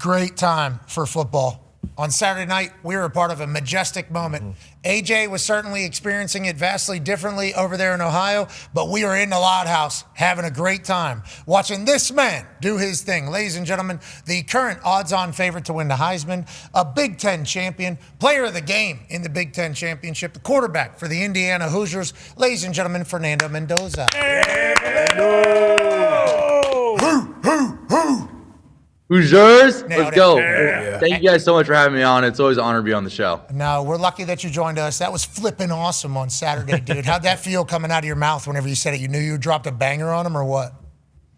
great time for football. On Saturday night, we were a part of a majestic moment. AJ was certainly experiencing it vastly differently over there in Ohio, but we were in the Loud House having a great time watching this man do his thing. Ladies and gentlemen, the current odds-on favorite to win the Heisman, a Big Ten champion, player of the game in the Big Ten championship, the quarterback for the Indiana Hoosiers. Ladies and gentlemen, Fernando Mendoza. Hoosiers, Nailed let's go. it. Thank you guys so much for having me on. It's always an honor to be on the show. No, we're lucky that you joined us. That was flipping awesome on Saturday, dude. How'd that feel coming out of your mouth whenever you said it? You knew you dropped a banger on him or what?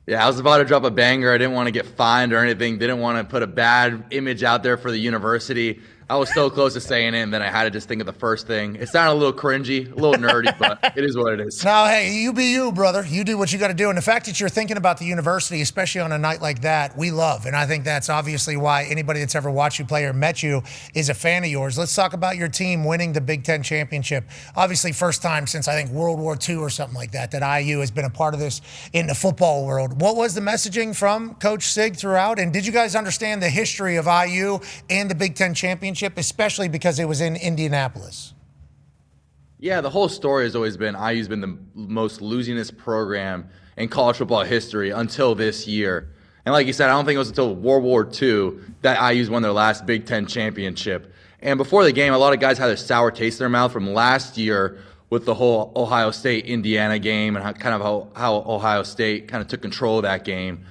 Yeah, I was about to drop a banger. I didn't want to get fined or anything. Didn't want to put a bad image out there for the university. I was so close to saying it, and then I had to just think of the first thing. It sounded a little cringy, a little nerdy, but it is what it is. No, hey, you be you, brother. You do what you got to do. And the fact that you're thinking about the university, especially on a night like that, we love. And I think that's obviously why anybody that's ever watched you play or met you is a fan of yours. Let's talk about your team winning the Big Ten championship. Obviously, first time since, I think, World War II or something like that, that IU has been a part of this in the football world. What was the messaging from Coach Sig throughout? And did you guys understand the history of IU and the Big Ten championship, especially because it was in Indianapolis? Yeah, the whole story has always been IU's been the most losingest program in college football history until this year. And like you said, I don't think it was until World War II that IU's won their last Big Ten championship. And before the game, a lot of guys had a sour taste in their mouth from last year with the whole Ohio State-Indiana game and how Ohio State kind of took control of that game.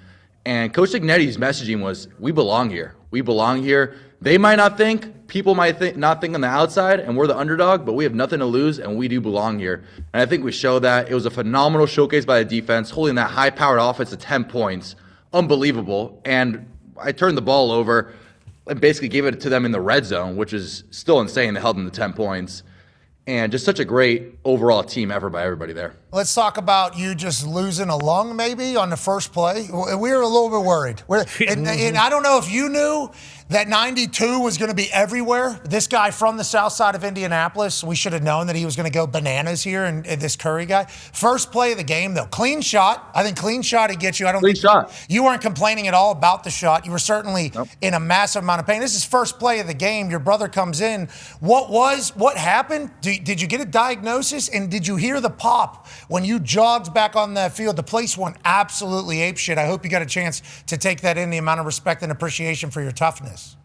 And Coach Ignetti's messaging was, we belong here. We belong here. They might not think, people might not think on the outside, and we're the underdog, but we have nothing to lose, and we do belong here. And I think we showed that. It was a phenomenal showcase by the defense, holding that high-powered offense to 10 points. Unbelievable. And I turned the ball over and basically gave it to them in the red zone, which is still insane. They held them to 10 points. And just such a great overall team effort by everybody there. Let's talk about you just losing a lung maybe on the first play. We were a little bit worried. And I don't know if you knew that 92 was going to be everywhere. This guy from the south side of Indianapolis, we should have known that he was going to go bananas here, and this Curry guy. First play of the game, though. Clean shot. I think clean shot he gets you. Clean shot. You weren't complaining at all about the shot. You were certainly in a massive amount of pain. This is first play of the game. Your brother comes in. What happened? Did you get a diagnosis? And did you hear the pop when you jogged back on that field? The place went absolutely apeshit. I hope you got a chance to take that in, the amount of respect and appreciation for your toughness.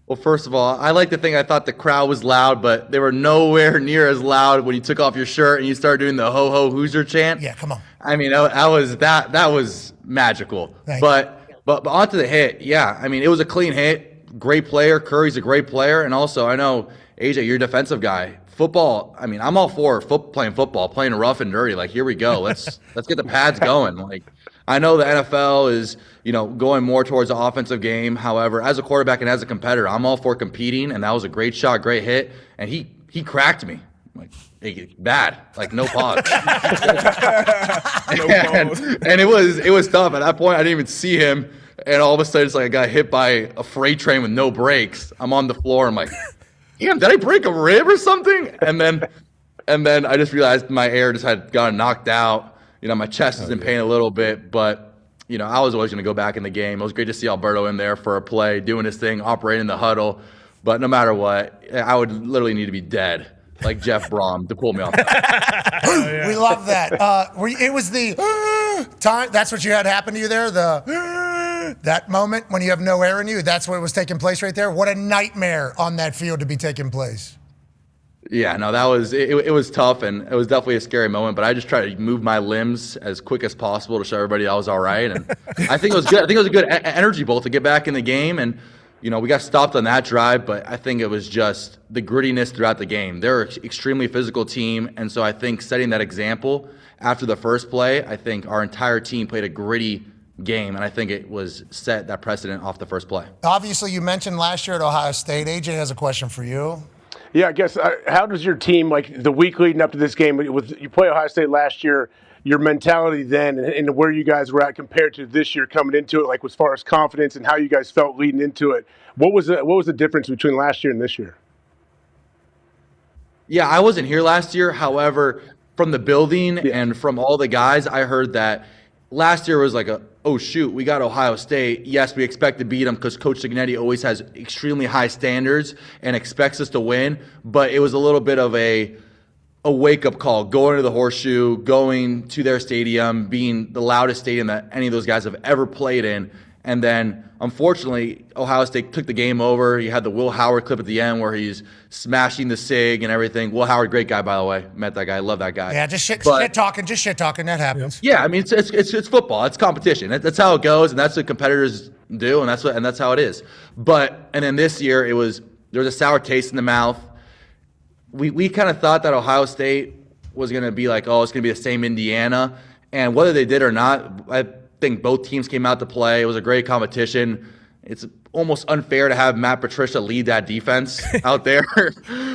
Well, first of all, I like to think I thought the crowd was loud, but they were nowhere near as loud when you took off your shirt and you started doing the "Ho Ho Hoosier" chant. Yeah, come on. I mean, that was magical. But onto the hit, yeah. I mean, it was a clean hit. Great player. Curry's a great player, and also I know AJ, you're a defensive guy. Football. I mean, I'm all for playing football, playing rough and dirty. Like, here we go. Let's get the pads going. Like, I know the NFL is, going more towards the offensive game. However, as a quarterback and as a competitor, I'm all for competing, and that was a great shot, great hit, and he cracked me. Like, bad, like no pause. and it was tough. At that point, I didn't even see him, and all of a sudden, it's like I got hit by a freight train with no brakes. I'm on the floor. I'm like, damn, did I break a rib or something? And then I just realized my air just had gotten knocked out. My chest is in pain a little bit, but, I was always going to go back in the game. It was great to see Alberto in there for a play, doing his thing, operating the huddle. But no matter what, I would literally need to be dead, like Jeff Brom, to pull me off. We love that. It was the time. That's what you had happen to you there, that moment when you have no air in you. That's what was taking place right there. What a nightmare on that field to be taking place. Yeah, no, that was it was tough, and it was definitely a scary moment, but I just tried to move my limbs as quick as possible to show everybody I was all right, and I think it was good. I think it was a good energy bolt to get back in the game, and we got stopped on that drive, but I think it was just the grittiness throughout the game. They're an extremely physical team, and so I think setting that example after the first play, I think our entire team played a gritty game, and I think it was set that precedent off the first play. Obviously, you mentioned last year at Ohio State. AJ has a question for you. Yeah, I guess, how does your team, like the week leading up to this game, you play Ohio State last year, your mentality then and where you guys were at compared to this year coming into it, like as far as confidence and how you guys felt leading into it, what was the difference between last year and this year? Yeah, I wasn't here last year. However, from the building and from all the guys, I heard that last year was like oh, shoot, we got Ohio State. Yes, we expect to beat them because Coach Signetti always has extremely high standards and expects us to win. But it was a little bit of a wake-up call, going to the Horseshoe, going to their stadium, being the loudest stadium that any of those guys have ever played in. And then, unfortunately, Ohio State took the game over. You had the Will Howard clip at the end where he's smashing the SIG and everything. Will Howard, great guy, by the way. Met that guy. Love that guy. Yeah, just shit talking. That happens. Yeah, I mean, it's football. It's competition. That's how it goes, and that's what competitors do, and that's how it is. And then this year, there was a sour taste in the mouth. We kind of thought that Ohio State was going to be like, oh, it's going to be the same Indiana. And whether they did or not, I think both teams came out to play. It was a great competition. It's almost unfair to have Matt Patricia lead that defense out there.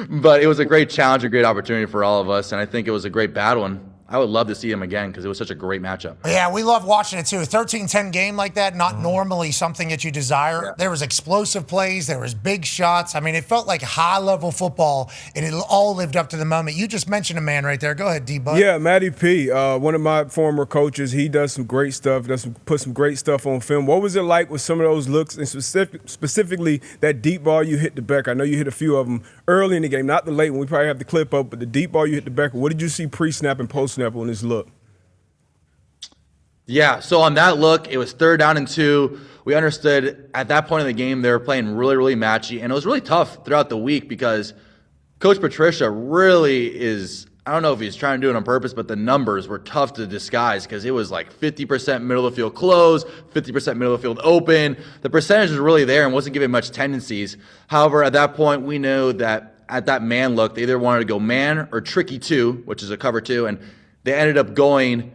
But it was a great challenge, a great opportunity for all of us. And I think it was a great battle. And I would love to see him again because it was such a great matchup. Yeah, we love watching it too. A 13-10 game like that, not normally something that you desire. Yeah. There was explosive plays. There was big shots. I mean, it felt like high-level football, and it all lived up to the moment. You just mentioned a man right there. Go ahead, D-Bud. Yeah, Matty P., one of my former coaches. He does some great stuff, put some great stuff on film. What was it like with some of those looks, and specifically that deep ball you hit to Becker? I know you hit a few of them early in the game, not the late one. We probably have the clip up, but the deep ball you hit to Becker, what did you see pre-snap and post-snap on this look? Yeah, so on that look, it was 3rd down and 2. We understood at that point in the game they were playing really, really matchy, and it was really tough throughout the week because Coach Patricia really is, I don't know if he's trying to do it on purpose, but the numbers were tough to disguise because it was like 50% middle of the field closed, 50% middle of the field open. The percentage was really there and wasn't giving much tendencies. However, at that point, we knew that at that man look, they either wanted to go man or tricky 2, which is a cover 2, and they ended up going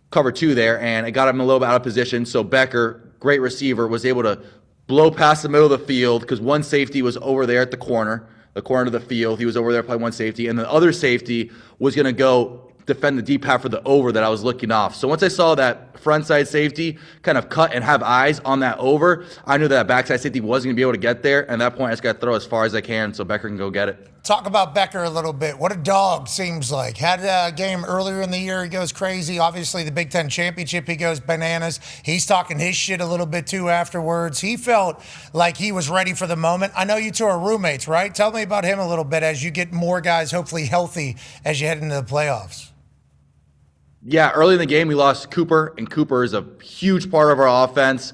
cover 2 there, and it got him a little bit out of position. So Becker, great receiver, was able to blow past the middle of the field because one safety was over there at the corner of the field. He was over there playing one safety, and the other safety was going to go defend the deep half for the over that I was looking off. So once I saw that front side safety kind of cut and have eyes on that over, I knew that backside safety wasn't going to be able to get there. And at that point, I just got to throw as far as I can so Becker can go get it. Talk about Becker a little bit. What a dog seems like. Had a game earlier in the year. He goes crazy. Obviously, the Big Ten Championship, he goes bananas. He's talking his shit a little bit, too, afterwards. He felt like he was ready for the moment. I know you two are roommates, right? Tell me about him a little bit as you get more guys hopefully healthy as you head into the playoffs. Yeah, early in the game, we lost Cooper, and Cooper is a huge part of our offense.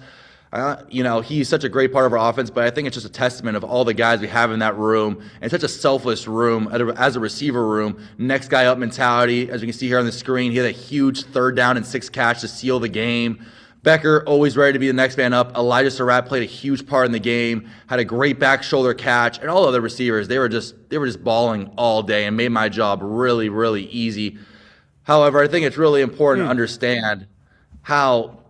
He's such a great part of our offense, but I think it's just a testament of all the guys we have in that room, and such a selfless room as a receiver room. Next guy up mentality. As you can see here on the screen, he had a huge 3rd down and 6 catch to seal the game. Becker, always ready to be the next man up. Elijah Surratt played a huge part in the game, had a great back shoulder catch, and all the other receivers, they were just balling all day and made my job really, really easy. However, I think it's really important to understand how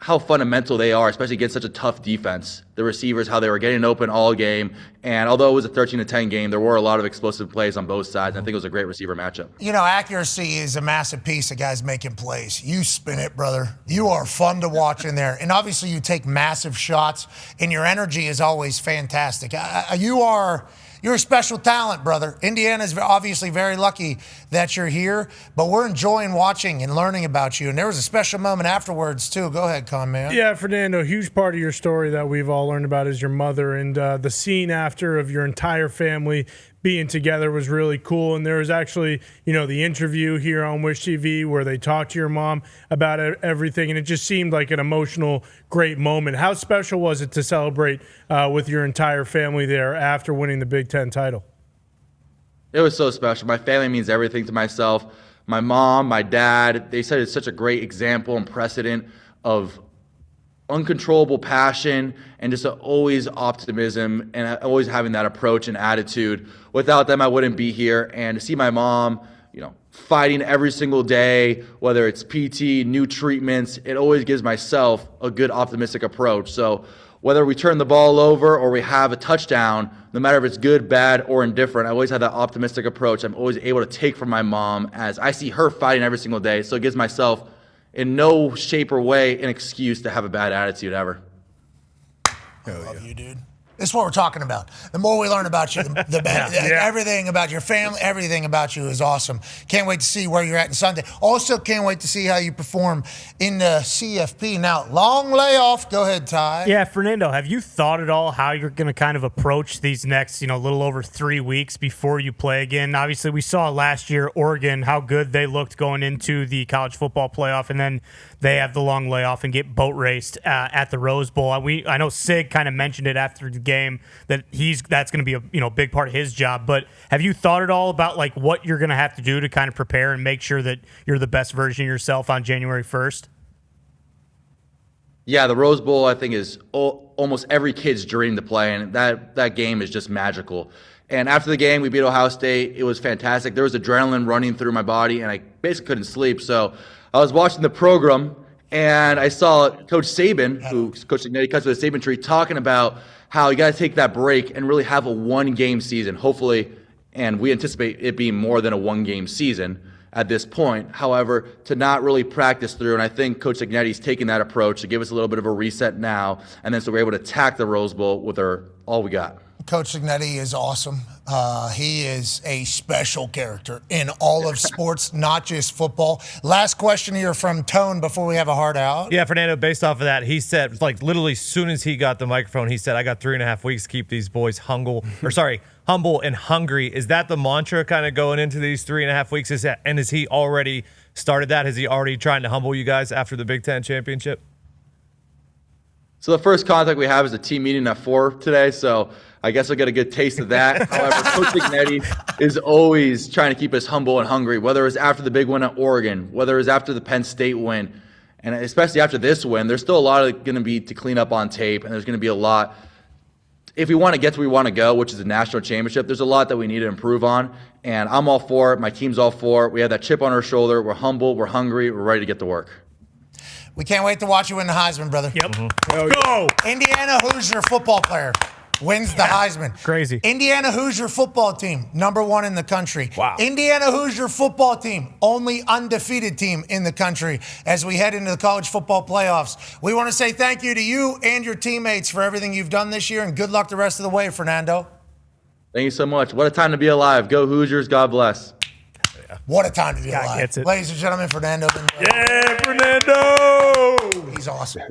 fundamental they are, especially against such a tough defense. The receivers, how they were getting open all game. And although it was a 13-10 game, there were a lot of explosive plays on both sides. I think it was a great receiver matchup. You know, accuracy is a massive piece of guys making plays. You spin it, brother. You are fun to watch in there. And obviously you take massive shots, and your energy is always fantastic. You're a special talent, brother. Indiana's obviously very lucky that you're here, but we're enjoying watching and learning about you. And there was a special moment afterwards, too. Go ahead, Con, man. Yeah, Fernando, a huge part of your story that we've all learned about is your mother, and the scene after of your entire family being together was really cool. And there was actually, the interview here on Wish TV where they talked to your mom about everything, and it just seemed like an emotional, great moment. How special was it to celebrate with your entire family there after winning the Big Ten title? It was so special. My family means everything to myself. My mom, my dad, they said it's such a great example and precedent of uncontrollable passion and just always optimism and always having that approach and attitude. Without them, I wouldn't be here. And to see my mom, fighting every single day, whether it's PT, new treatments, it always gives myself a good optimistic approach. So whether we turn the ball over or we have a touchdown, no matter if it's good, bad, or indifferent, I always have that optimistic approach. I'm always able to take from my mom as I see her fighting every single day. So it gives myself in no shape or way an excuse to have a bad attitude ever. Love you, dude. This is what we're talking about. The more we learn about you, the better. Everything about your family, everything about you is awesome. Can't wait to see where you're at on Sunday. Also, can't wait to see how you perform in the CFP. Now, long layoff. Go ahead, Ty. Yeah, Fernando, have you thought at all how you're going to kind of approach these next, little over 3 weeks before you play again? Obviously, we saw last year Oregon, how good they looked going into the college football playoff, and then they have the long layoff and get boat raced at the Rose Bowl. I know Sig kind of mentioned it after the game that that's going to be a big part of his job. But have you thought at all about like what you're going to have to do to kind of prepare and make sure that you're the best version of yourself on January 1st? Yeah, the Rose Bowl I think is almost every kid's dream to play, and that game is just magical. And after the game, we beat Ohio State. It was fantastic. There was adrenaline running through my body, and I basically couldn't sleep. So I was watching the program, and I saw Coach Saban, Coach Ignetti cuts with the Saban tree, talking about how you got to take that break and really have a one-game season, hopefully, and we anticipate it being more than a one-game season at this point. However, to not really practice through, and I think Coach Ignetti's taking that approach to give us a little bit of a reset now, and then so we're able to attack the Rose Bowl with all we got. Coach Ignetti is awesome. He is a special character in all of sports, not just football. Last question here from Tone before we have a hard out. Yeah, Fernando, based off of that, he said, like literally as soon as he got the microphone, he said, I got 3.5 weeks to keep these boys humble and hungry. Is that the mantra kind of going into these 3.5 weeks? Has he already started that? Is he already trying to humble you guys after the Big Ten championship? So the first contact we have is a team meeting at 4 today, so I guess I'll get a good taste of that. However, Coach Ignetti is always trying to keep us humble and hungry, whether it's after the big win at Oregon, whether it's after the Penn State win, and especially after this win. There's still a lot going to be to clean up on tape, and there's going to be a lot. If we want to get to where we want to go, which is the national championship, there's a lot that we need to improve on, and I'm all for it. My team's all for it. We have that chip on our shoulder. We're humble. We're hungry. We're ready to get to work. We can't wait to watch you win the Heisman, brother. Yep. Let's go! Indiana Hoosier football player wins the Heisman. Crazy. Indiana Hoosier football team, #1 in the country. Wow. Indiana Hoosier football team, only undefeated team in the country as we head into the college football playoffs. We want to say thank you to you and your teammates for everything you've done this year, and good luck the rest of the way, Fernando. Thank you so much. What a time to be alive. Go Hoosiers. God bless. What a time to be alive. Gets it. Ladies and gentlemen, Fernando. Yeah, Fernando! He's awesome.